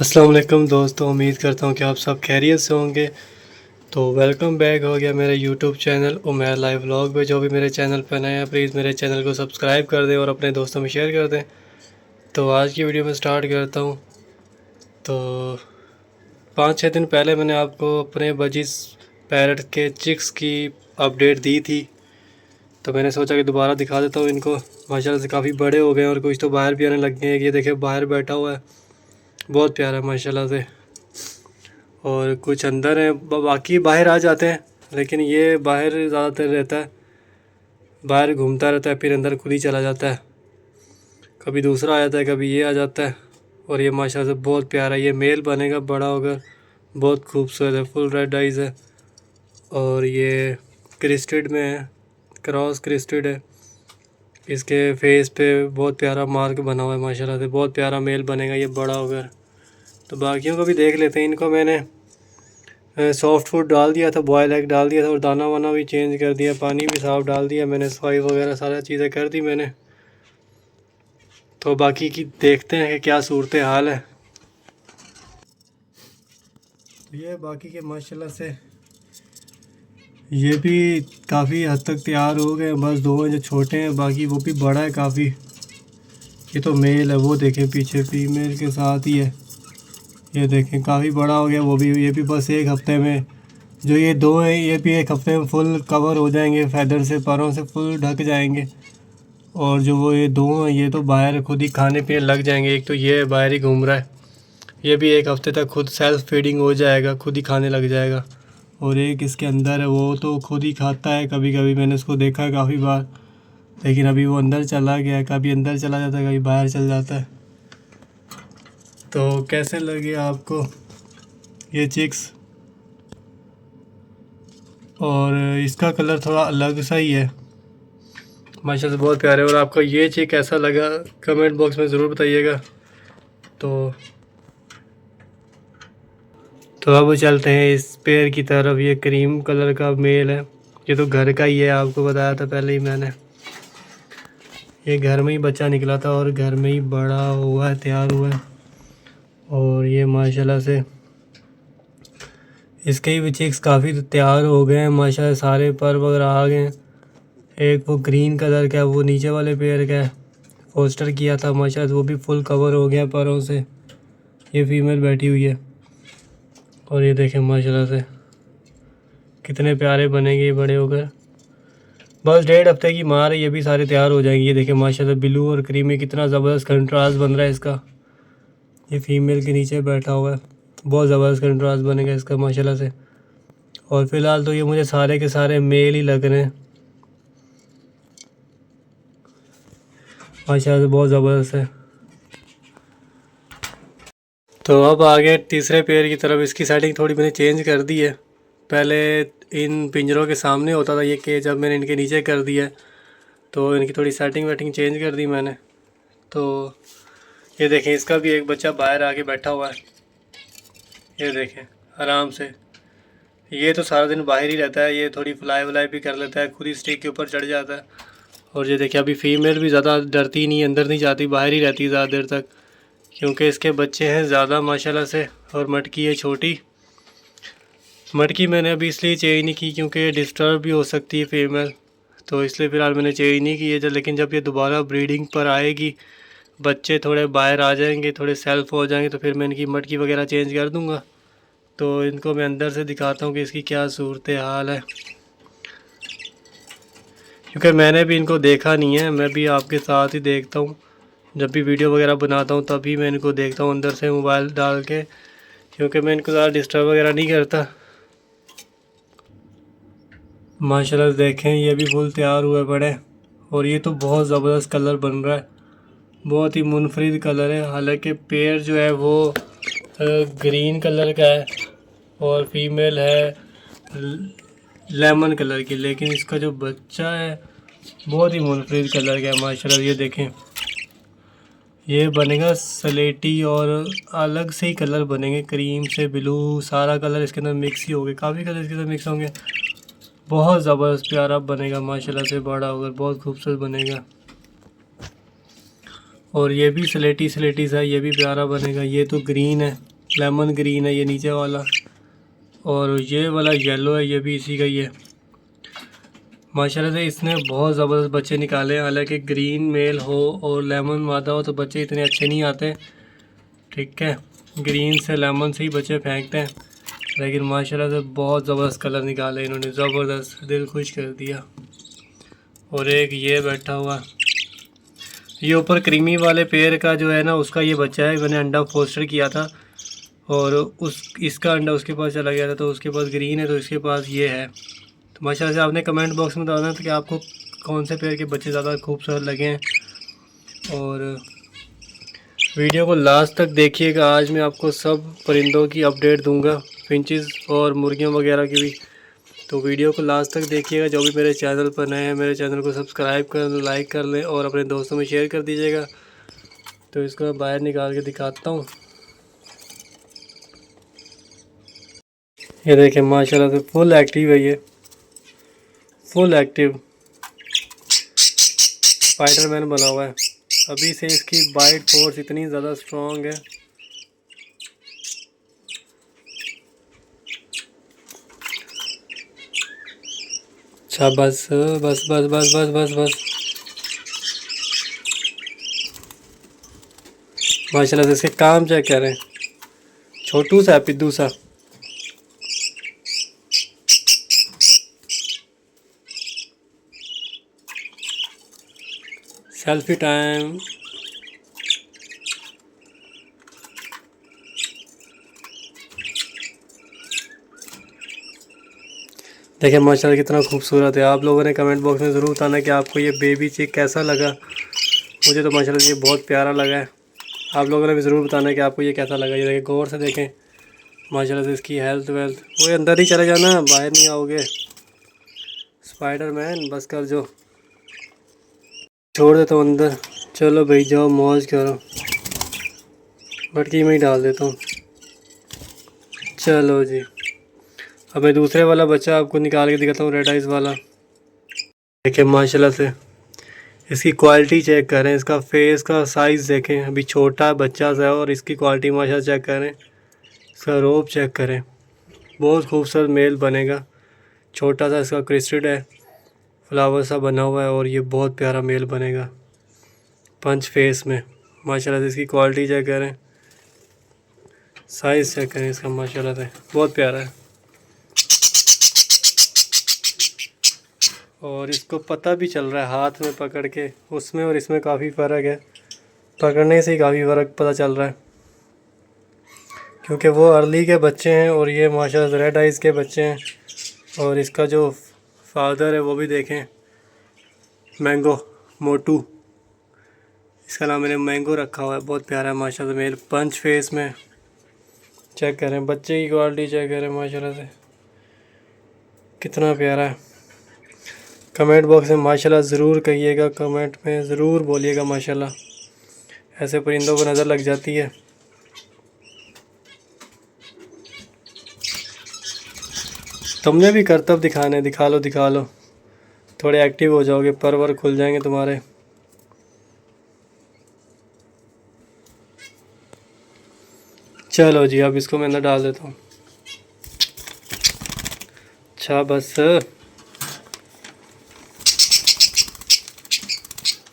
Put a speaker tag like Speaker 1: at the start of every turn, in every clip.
Speaker 1: अस्सलाम वालेकुम दोस्तों, उम्मीद करता हूँ कि आप सब खैरियत से होंगे। तो वेलकम बैक हो गया मेरे YouTube channel Umair live vlog पे। जो भी मेरे चैनल पर नए हैं प्लीज़ मेरे चैनल को सब्सक्राइब कर दें और अपने दोस्तों में शेयर कर दें। तो आज की वीडियो में स्टार्ट करता हूँ। तो 5-6 दिन पहले मैंने आपको अपने बजिस पैरट के चिक्स की अपडेट दी थी, तो मैंने सोचा कि दोबारा दिखा देता हूँ इनको। माशाल्लाह से काफ़ी बड़े हो गए और कुछ तो बाहर भी आने लग गए हैं। ये देखे बाहर बैठा हुआ है, बहुत प्यारा है माशाल्लाह से। और कुछ अंदर हैं, बाकी बाहर आ जाते हैं, लेकिन ये बाहर ज़्यादातर रहता है, बाहर घूमता रहता है, फिर अंदर खुद ही चला जाता है। कभी दूसरा आ जाता है, कभी ये आ जाता है। और ये माशाल्लाह से बहुत प्यारा है। ये मेल बनेगा बड़ा होकर, बहुत खूबसूरत है, फुल रेड आइज़ है। और ये क्रिस्टेड में है, क्रॉस क्रिस्टेड है। इसके फेस पे बहुत प्यारा मार्क बना हुआ है माशाल्लाह से, बहुत प्यारा मेल बनेगा ये बड़ा होकर। तो बाकियों को भी देख लेते हैं। इनको मैंने सॉफ्ट फूड डाल दिया था, बॉयल एग डाल दिया था और दाना वाना भी चेंज कर दिया, पानी भी साफ़ डाल दिया मैंने, सफाई वगैरह सारी चीज़ें कर दी मैंने। तो बाकी की देखते हैं कि क्या सूरत हाल है। तो ये बाकी के माशाल्लाह से ये भी काफ़ी हद तक तैयार हो गए, बस दो हैं जो छोटे हैं, बाकी वो भी बड़ा है काफ़ी। ये तो मेल है, वो देखें पीछे फीमेल के साथ ही है। ये देखें काफ़ी बड़ा हो गया वो भी। ये भी बस एक हफ़्ते में, जो ये दो हैं ये भी एक हफ़्ते में फुल कवर हो जाएंगे, फैदर से परों से फुल ढक जाएंगे। और जो वो ये दो हैं ये तो बाहर खुद ही खाने पीने लग जाएंगे। एक तो ये बाहर ही घूम रहा है, ये भी एक हफ़्ते तक खुद सेल्फ फीडिंग हो जाएगा, खुद ही खाने लग जाएगा। और एक इसके अंदर है, वो तो खुद ही खाता है, कभी कभी मैंने उसको देखा है काफ़ी बार, लेकिन अभी वो अंदर चला गया है, कभी अंदर चला जाता है, कभी बाहर चल जाता है। तो कैसे लगे आपको ये चिक्स? और इसका कलर थोड़ा अलग सा ही है माशाल्लाह से, बहुत प्यारे। और आपको ये चिक कैसा लगा कमेंट बॉक्स में ज़रूर बताइएगा। तो अब चलते हैं इस पेड़ की तरफ। ये क्रीम कलर का मेल है, ये तो घर का ही है, आपको बताया था पहले ही मैंने। ये घर में ही बच्चा निकला था और घर में ही बड़ा हुआ है, तैयार हुआ है। और ये माशाल्लाह से इसके भी चिक्स काफ़ी तैयार हो गए हैं माशाल्लाह, सारे पर वगैरह आ गए हैं। एक वो ग्रीन कलर का, वो नीचे वाले पेड़ का पोस्टर किया था माशाल्लाह, वो भी फुल कवर हो गया परों से। ये फीमेल बैठी हुई है। और ये देखें माशाल्लाह से कितने प्यारे बनेंगे ये बड़े होकर। बस 1.5 हफ्ते की मार है, ये भी सारे तैयार हो जाएंगे। ये देखें माशाल्लाह ब्लू और क्रीमी कितना ज़बरदस्त कंट्रास्ट बन रहा है इसका। ये फीमेल के नीचे बैठा हुआ है, बहुत ज़बरदस्त कंट्रास्ट बनेगा इसका माशाल्लाह से। और फ़िलहाल तो ये मुझे सारे के सारे मेल ही लग रहे हैं माशाल्लाह से, बहुत ज़बरदस्त है। तो अब आगे तीसरे पेड़ की तरफ। इसकी सेटिंग थोड़ी मैंने चेंज कर दी है, पहले इन पिंजरों के सामने होता था ये केज, अब मैंने इनके नीचे कर दिया है। तो इनकी थोड़ी सेटिंग वेटिंग चेंज कर दी मैंने। तो ये देखें इसका भी एक बच्चा बाहर आके बैठा हुआ है, ये देखें आराम से। ये तो सारा दिन बाहर ही रहता है, ये थोड़ी फ्लाई वलाई भी कर लेता है, खुद ही स्टिक के ऊपर चढ़ जाता है। और ये देखिए अभी फीमेल भी ज़्यादा डरती नहीं, अंदर नहीं जाती, बाहर ही रहती है ज़्यादा देर तक, क्योंकि इसके बच्चे हैं ज़्यादा माशाल्लाह से। और मटकी है छोटी, मटकी मैंने अभी इसलिए चेंज नहीं की क्योंकि डिस्टर्ब भी हो सकती है फीमेल, तो इसलिए फ़िलहाल मैंने चेंज नहीं की है। लेकिन जब ये दोबारा ब्रीडिंग पर आएगी, बच्चे थोड़े बाहर आ जाएंगे, थोड़े सेल्फ हो जाएंगे, तो फिर मैं इनकी मटकी वगैरह चेंज कर दूँगा। तो इनको मैं अंदर से दिखाता हूँ कि इसकी क्या सूरत हाल है, क्योंकि मैंने भी इनको देखा नहीं है। मैं भी आपके साथ ही देखता हूँ, जब भी वीडियो वगैरह बनाता हूँ तभी मैं इनको देखता हूँ अंदर से मोबाइल डाल के, क्योंकि मैं इनको ज़्यादा डिस्टर्ब वगैरह नहीं करता। माशाल्लाह देखें ये भी फुल तैयार हुए बड़े। और ये तो बहुत ज़बरदस्त कलर बन रहा है, बहुत ही मुनफरिद कलर है। हालांकि पेड़ जो है वो ग्रीन कलर का है और फीमेल है लेमन कलर की, लेकिन इसका जो बच्चा है बहुत ही मुनफरिद कलर का है माशाल्लाह। ये देखें ये बनेगा सलेटी और अलग से ही कलर बनेंगे, क्रीम से ब्लू, सारा कलर इसके अंदर मिक्स ही होंगे, काफ़ी कलर इसके अंदर मिक्स होंगे। बहुत ज़बरदस्त प्यारा बनेगा माशाल्लाह से, बड़ा होकर बहुत खूबसूरत बनेगा। और ये भी स्लेटी स्लेटी सा, ये भी प्यारा बनेगा। ये तो ग्रीन है, लेमन ग्रीन है ये नीचे वाला, और ये वाला येलो है, ये भी इसी का ही है। माशाल्लाह से इसने बहुत ज़बरदस्त बच्चे निकाले। हालांकि ग्रीन मेल हो और लेमन मादा हो तो बच्चे इतने अच्छे नहीं आते, ठीक है। ग्रीन से लेमन से ही बच्चे फेंकते हैं, लेकिन माशाल्लाह से बहुत ज़बरदस्त कलर निकाले इन्होंने, ज़बरदस्त, दिल खुश कर दिया। और एक ये बैठा हुआ, ये ऊपर क्रीमी वाले पेड़ का जो है ना, उसका ये बच्चा है। मैंने अंडा फोस्टर किया था और इसका अंडा उसके पास चला गया था, तो उसके पास ग्रीन है तो इसके पास ये है। तो माशाल्लाह से आपने कमेंट बॉक्स में बताना था कि आपको कौन से पेड़ के बच्चे ज़्यादा खूबसूरत लगे हैं। और वीडियो को लास्ट तक देखिएगा। आज मैं आपको सब परिंदों की अपडेट दूंगा, फिंचेस और मुर्गियों वगैरह की भी। तो वीडियो को लास्ट तक देखिएगा। जो भी मेरे चैनल पर नए हैं, मेरे चैनल को सब्सक्राइब कर लें, लाइक कर लें और अपने दोस्तों में शेयर कर दीजिएगा। तो इसको मैं बाहर निकाल के दिखाता हूँ। ये देखें माशाल्लाह से फुल एक्टिव है, ये फुल एक्टिव स्पाइडरमैन बना हुआ है। अभी से इसकी बाइट फोर्स इतनी ज़्यादा स्ट्रॉन्ग है। अच्छा बस बस बस बस बस बस बस माशाल्लाह से इसके काम चेक करें, छोटू सा पिद्दू सा। Selfie time. देखिए माशाल्लाह कितना खूबसूरत है। आप लोगों ने कमेंट बॉक्स में ज़रूर बताना कि आपको ये बेबी चिक कैसा लगा। मुझे तो माशाल्लाह ये बहुत प्यारा लगा है। आप लोगों ने भी ज़रूर बताना कि आपको ये कैसा लगा। ये देखिए गौर से देखें माशाल्लाह से इसकी हेल्थ वेल्थ। वो अंदर ही चले जाना, बाहर नहीं आओगे स्पाइडरमैन, बस कर जो, छोड़ देता हूँ अंदर। चलो भाई जाओ मौज करो, मटकी में ही डाल देता हूँ। चलो जी, अब मैं दूसरे वाला बच्चा आपको निकाल के दिखाता हूँ, रेड आइज़ वाला। देखिए माशाल्लाह से इसकी क्वालिटी चेक करें, इसका फेस का साइज़ देखें। अभी छोटा बच्चा सा है और इसकी क्वालिटी माशाल्लाह चेक करें, इसका रोब चेक करें। बहुत खूबसूरत मेल बनेगा। छोटा सा इसका क्रिस्टेड है, फ्लावर सा बना हुआ है, और ये बहुत प्यारा मेल बनेगा पंच फेस में। माशाल्लाह से इसकी क्वालिटी चेक करें, साइज़ चेक करें इसका, माशाल्लाह से बहुत प्यारा है। और इसको पता भी चल रहा है हाथ में पकड़ के, उसमें और इसमें काफ़ी फ़र्क है। पकड़ने से ही काफ़ी फ़र्क पता चल रहा है, क्योंकि वो अर्ली के बच्चे हैं और ये माशाल्लाह रेड आइज़ के बच्चे हैं। और इसका जो फादर है वो भी देखें, मैंगो मोटू, इसका नाम मैंने मैंगो रखा हुआ है। बहुत प्यारा है माशाल्लाह मेल, पंच फेस में। चेक करें बच्चे की क्वालिटी, चेक करें माशाल्लाह से कितना प्यारा है। कमेंट बॉक्स में माशाल्लाह ज़रूर कहिएगा, कमेंट में ज़रूर बोलिएगा माशाल्लाह, ऐसे परिंदों को नज़र लग जाती है। तुमने भी करतब दिखाने, दिखा लो दिखा लो, थोड़े एक्टिव हो जाओगे, पर वर खुल जाएंगे तुम्हारे। चलो जी, अब इसको मैं अंदर डाल देता हूँ। अच्छा बस,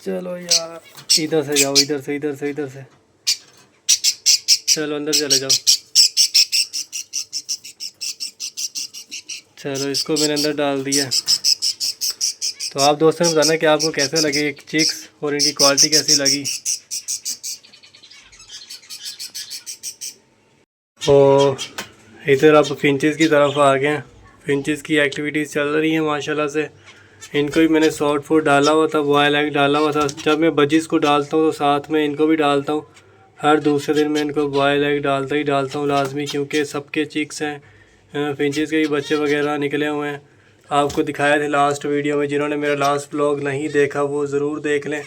Speaker 1: चलो यार, इधर से जाओ, इधर से इधर से इधर से, चलो अंदर चले जाओ। चलो इसको मैंने अंदर डाल दिया। तो आप दोस्तों ने बताना कि आपको कैसे लगे चिक्स और इनकी क्वालिटी कैसी लगी। और इधर आप फिंचेस की तरफ आ गए हैं। फिंचेस की एक्टिविटीज़ चल रही हैं माशाल्लाह से। इनको भी मैंने सॉफ्ट फूड डाला हुआ था, बॉयल एग डाला हुआ था। जब मैं बजिस को डालता हूँ तो साथ में इनको भी डालता हूँ। हर दूसरे दिन मैं इनको बॉयल एग डालता ही डालता हूँ लाजमी, क्योंकि सबके चिक्स हैं, फिंचेस के भी बच्चे वगैरह निकले हुए हैं। आपको दिखाया थे लास्ट वीडियो में, जिन्होंने मेरा लास्ट व्लॉग नहीं देखा वो ज़रूर देख लें,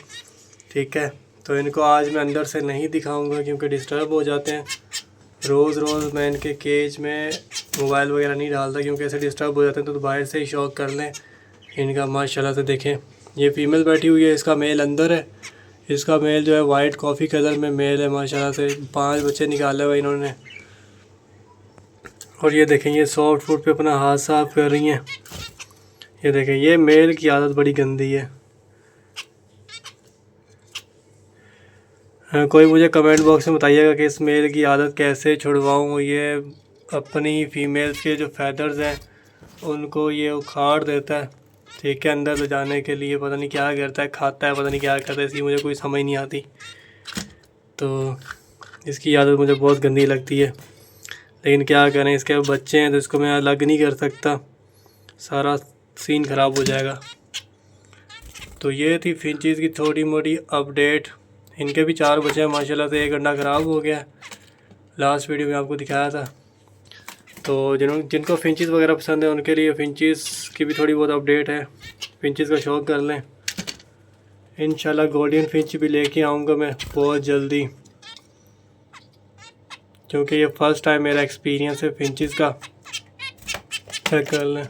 Speaker 1: ठीक है। तो इनको आज मैं अंदर से नहीं दिखाऊँगा क्योंकि डिस्टर्ब हो जाते हैं। रोज़ रोज़ मैं इनके केज में मोबाइल वगैरह नहीं डालता, क्योंकि ऐसे डिस्टर्ब हो जाते हैं। तो बाहर से ही शौक कर लें इनका। माशाल्लाह से देखें, ये फीमेल बैठी हुई है, इसका मेल अंदर है। इसका मेल जो है वाइट कॉफ़ी कलर में मेल है माशाल्लाह से। 5 बच्चे निकाले हुए इन्होंने। और ये देखें ये सॉफ्ट फूड पे अपना हाथ साफ कर रही हैं। ये देखें ये मेल की आदत बड़ी गंदी है। हाँ, कोई मुझे कमेंट बॉक्स में बताइएगा कि इस मेल की आदत कैसे छुड़वाऊँ। ये अपनी फीमेल्स के जो फैदर्स हैं उनको ये उखाड़ देता है, ठीक है, अंदर ले जाने के लिए। पता नहीं क्या करता है, खाता है, पता नहीं क्या करता है, इसकी मुझे कोई समझ नहीं आती। तो इसकी आदत मुझे बहुत गंदी लगती है, लेकिन क्या करें, इसके बच्चे हैं तो इसको मैं अलग नहीं कर सकता, सारा सीन ख़राब हो जाएगा। तो ये थी फिंचीज़ की थोड़ी मोटी अपडेट। इनके भी 4 बच्चे हैं माशाल्लाह से। एक अंडा ख़राब हो गया, लास्ट वीडियो में आपको दिखाया था। तो जिनको फिंचीज़ वगैरह पसंद है उनके लिए फिंचीज़ की भी थोड़ी बहुत अपडेट है। फिंचीज़ का शौक़ कर लें। इंशाल्लाह गोल्डन फिंच भी लेके आऊँगा मैं बहुत जल्दी, क्योंकि ये फ़र्स्ट टाइम मेरा एक्सपीरियंस है फिंचीज़ का। चेक कर लें।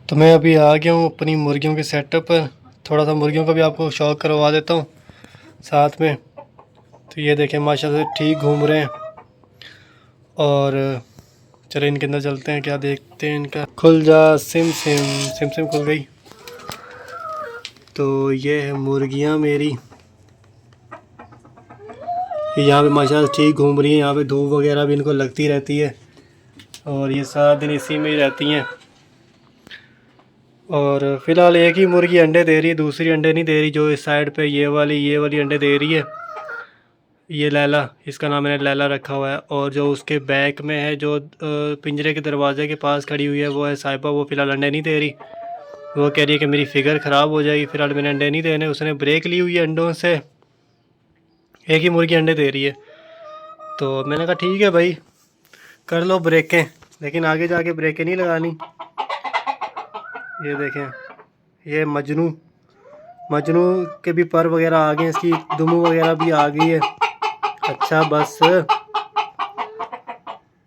Speaker 1: तो मैं अभी आ गया हूँ अपनी मुर्गियों के सेटअप पर। थोड़ा सा मुर्गियों का भी आपको शौक़ करवा देता हूँ साथ में। तो ये देखें माशाल्लाह से ठीक घूम रहे हैं। और चले इनके अंदर चलते हैं, क्या देखते हैं इनका। खुल जा सिम सिम, सिम सिम खुल गई। तो ये है मुर्गियाँ मेरी, यहाँ पे माशाल्लाह ठीक घूम रही है। यहाँ पे धूप वगैरह भी इनको लगती रहती है और ये सारा दिन इसी में ही रहती हैं। और फ़िलहाल एक ही मुर्गी अंडे दे रही है, दूसरी अंडे नहीं दे रही। जो इस साइड पे ये वाली अंडे दे रही है, ये लैला, इसका नाम मैंने लैला रखा हुआ है। और जो उसके बैक में है, जो पिंजरे के दरवाजे के पास खड़ी हुई है, वो है साहिबा। वो फ़िलहाल अंडे नहीं दे रही, वो कह रही है कि मेरी फ़िगर ख़राब हो जाएगी, फ़िलहाल मैंने अंडे नहीं देने। उसने ब्रेक ली हुई है अंडों से, एक ही मुर्गी अंडे दे रही है। तो मैंने कहा ठीक है भाई कर लो ब्रेकें, लेकिन आगे जाके ब्रेकें नहीं लगानी। ये देखें ये मजनू के भी पर वगैरह आ गए, इसकी दुमू वगैरह भी आ गई है। अच्छा बस,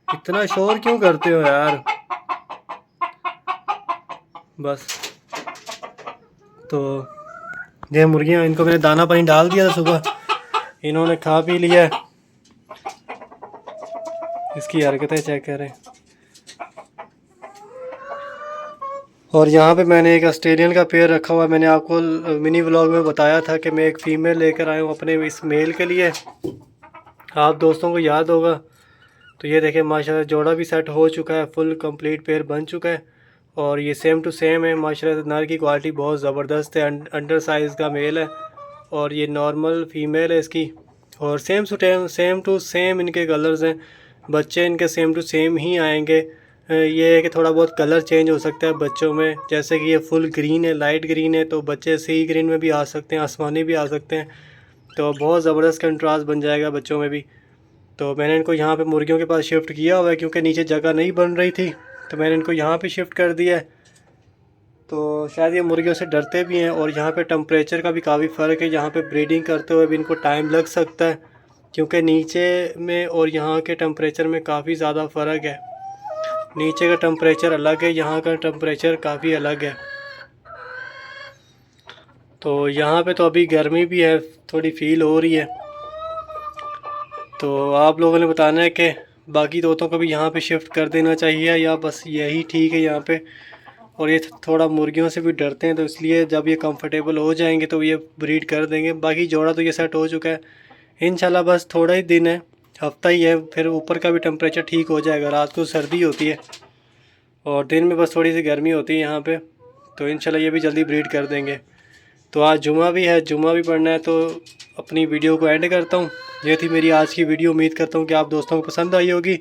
Speaker 1: इतना शोर क्यों करते हो यार, बस। तो ये मुर्गियाँ, इनको मैंने दाना पानी डाल दिया था सुबह, इन्होंने खा पी लिया। इसकी हरकतें चेक करें। और यहाँ पे मैंने एक ऑस्ट्रेलियन का पेयर रखा हुआ है। मैंने आपको मिनी व्लॉग में बताया था कि मैं एक फ़ीमेल लेकर आया हूँ अपने इस मेल के लिए, आप दोस्तों को याद होगा। तो ये देखें माशाल्लाह जोड़ा भी सेट हो चुका है, फुल कंप्लीट पेयर बन चुका है। और ये सेम टू सेम है माशाल्लाह, नर की क्वालिटी बहुत ज़बरदस्त है। अंडर साइज़ का मेल है और ये नॉर्मल फ़ीमेल है इसकी। और सेम टू सेम इनके कलर्स हैं, बच्चे इनके सेम टू सेम ही आएंगे। ये है कि थोड़ा बहुत कलर चेंज हो सकता है बच्चों में, जैसे कि ये फुल ग्रीन है, लाइट ग्रीन है, तो बच्चे सी ग्रीन में भी आ सकते हैं, आसमानी भी आ सकते हैं। तो बहुत ज़बरदस्त कंट्रास्ट बन जाएगा बच्चों में भी। तो मैंने इनको यहाँ पे मुर्गियों के पास शिफ्ट किया हुआ है, क्योंकि नीचे जगह नहीं बन रही थी, तो मैंने इनको यहाँ पे शिफ्ट कर दिया है। तो शायद ये मुर्गियों से डरते भी हैं। और यहाँ पे टेम्परेचर का भी काफ़ी फ़र्क है, यहाँ पे ब्रीडिंग करते हुए भी इनको टाइम लग सकता है, क्योंकि नीचे में और यहाँ के टेम्परेचर में काफ़ी ज़्यादा फ़र्क है। नीचे का टेम्परेचर अलग है, यहाँ का टेम्परेचर काफ़ी अलग है। तो यहाँ पे तो अभी गर्मी भी है, थोड़ी फील हो रही है। तो आप लोगों ने बताना है कि बाकी तोतों को भी यहाँ पे शिफ्ट कर देना चाहिए या बस यही ठीक है यहाँ पे। और ये थोड़ा मुर्गियों से भी डरते हैं, तो इसलिए जब ये कंफर्टेबल हो जाएंगे तो ये ब्रीड कर देंगे। बाकी जोड़ा तो ये सेट हो चुका है इंशाल्लाह, बस थोड़ा ही दिन है, हफ्ता ही है, फिर ऊपर का भी टेम्परेचर ठीक हो जाएगा। रात को सर्दी होती है और दिन में बस थोड़ी सी गर्मी होती है यहाँ पे, तो इंशाल्लाह ये भी जल्दी ब्रीड कर देंगे। तो आज जुमा भी है, जुमा भी पढ़ना है, तो अपनी वीडियो को एंड करता हूँ। ये थी मेरी आज की वीडियो, उम्मीद करता हूँ कि आप दोस्तों को पसंद आई होगी।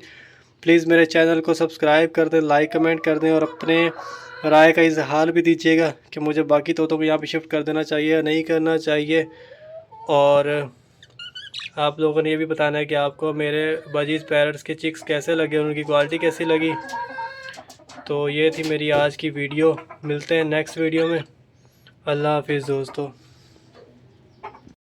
Speaker 1: प्लीज़ मेरे चैनल को सब्सक्राइब कर दें, लाइक कमेंट कर दें और अपने राय का इजहार भी दीजिएगा कि मुझे बाकी तोतों को यहाँ पे शिफ्ट कर देना चाहिए या नहीं करना चाहिए। और आप लोगों ने ये भी बताना है कि आपको मेरे बजीज़ पैरट्स के चिक्स कैसे लगे, उनकी क्वालिटी कैसी लगी। तो ये थी मेरी आज की वीडियो, मिलते हैं नेक्स्ट वीडियो में। अल्लाह हाफिज़ दोस्तों।